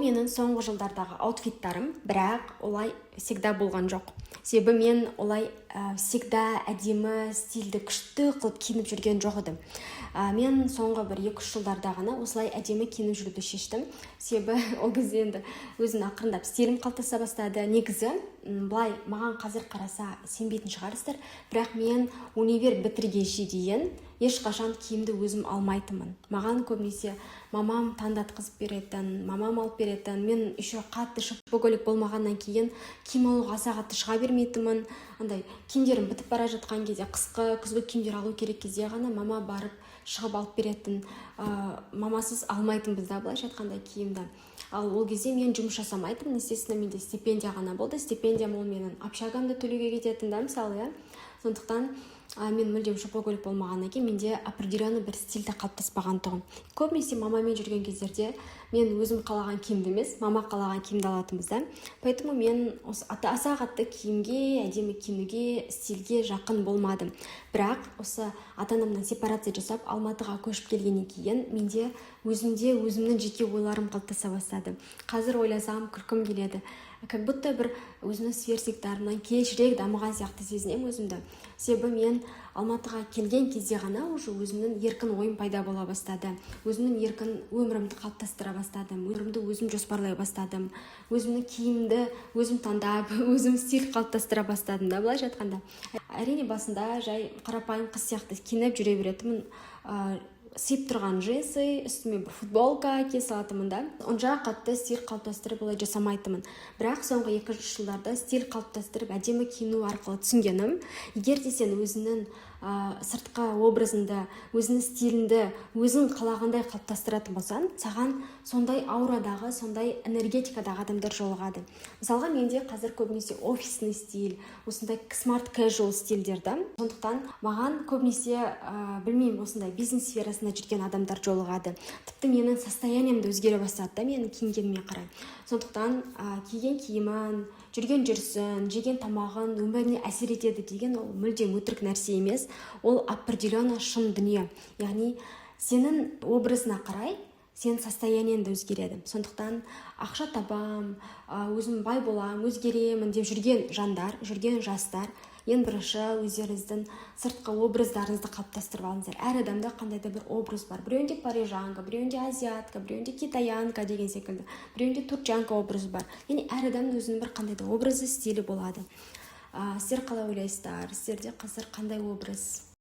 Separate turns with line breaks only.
менің соңғы жылдардағы аутфиттарым, бірақ олай всегда болған жоқ. Себебі мен олай всегда әдемі, стильді, күшті қылып киініп жүрген жоқ едім. Мен соңғы бір 2-3 жылдарда ғана осылай әдемі киініп жүруді шештім. Себебі ол кезде енді өзім ақырындап стилім қалыптаса бастады. Негізі былай маған қазір қараса сенбейтін шығарсыздар, бірақ мен универ бітіргенше дейін ешқашан киімді өзім алмайтынмын. Маған көбінесе мамам таңдатқызып беретін, мамам алып беретін. Мен еще қатты шопоголик болмағаннан кейін киім алуға аса қатты шыға бермейтінмін. Андай киімдерім бітіп бара жатқан кезде, қысқы, күзгі киімдер алу керек кезде ғана мама барып шығып алып беретін. Мамасыз алмайтынбыз да, былайша айтқанда киімді. Ал ол кезде мен жұмыс жасамайтынмын. Естественно, менде стипендия ғана болды. Стипендиям ол менің общагамды төлеуге кететін да, мысалы, сондықтан мен мүлдем шопоголик болмағаннан кейін менде определенный бір стильді қалыптаспаған тұғым. Көбінесе мамамен жүрген кездерде мен өзім қалаған киімді емес, мама қалаған киімді алатынбыз да. Поэтому мен аса қатты киімге, әдемі киінуге, стильге жақын болмадым. Бірақ осы ата-анамнан сепарация жасап Алматыға көшіп келгеннен кейін менде өзімнің жеке ойларым қалыптаса бастады. Қазір ойласам күлкім келеді. Как будто бір өзімнің сверстниктарымнан кешірек дамыған сияқты сезінемін өзімді. Себебі мен Алматыға келген кезде ғана уже өзімнің еркін ойым пайда бола бастады. Өзімнің еркін өмірімді қалыптастыра бастадым. Өмірімді өзім жоспарлай бастадым. Өзімнің киімді өзім таңдап, өзім стиль қалыптастыра бастадым да, былайша айтқанда. Әрине басында жай қарапайым қыз сияқты киініп жүре беретінмін. Сиып тұрған джинсы, үстіме бір футболка кие салатынмын да. Онша қатты стиль қалыптастырып олай жасамайтынмын. Бірақ соңғы 2-3 жылдарда стиль қалыптастырып әдемі киіну арқылы түсінгенім, егер де сен өзіңнің сыртқы образыңды, өзіңнің стиліңді өзің қалағандай қалыптастыратын болсаң, саған сондай аурадағы, сондай энергетикадағы адамдар жолығады. Мысалға менде қазір көбінесе офисный стиль, осындай smart casual стильдерді. Сондықтан маған көбінесе білмеймін, осындай бизнес сферасында жүрген адамдар жолығады. Тіпті менің состояниемді өзгере бастады да, менің киінгеніме қарай. Сондықтан киген киімін, жүрген жүрсін, жеген тамағын өміріне әсер етеді деген ол мүлдем өтірік нәрсе емес. Ол определенно шын дүние. Яғни сенің образына қарай сен состояниеңді өзгереді. Сондықтан ақша табам, өзім бай болам, өзгеремін деп жүрген жандар, жүрген жастар, ең бірінші өздеріңіздің сыртқы образдарыңызды қалыптастырып алыңыздар. Әр адамда қандай да бір образ бар. Біреуінде парижанка, біреуінде азиатка, біреуінде китаянка деген секілді, біреуінде турчанка образы бар. Яғни әр адамның өзінің бір қандай да образы, стилі болады. Сіздер қалай ойлайсыздар? Сіздерде қазір қандай образ?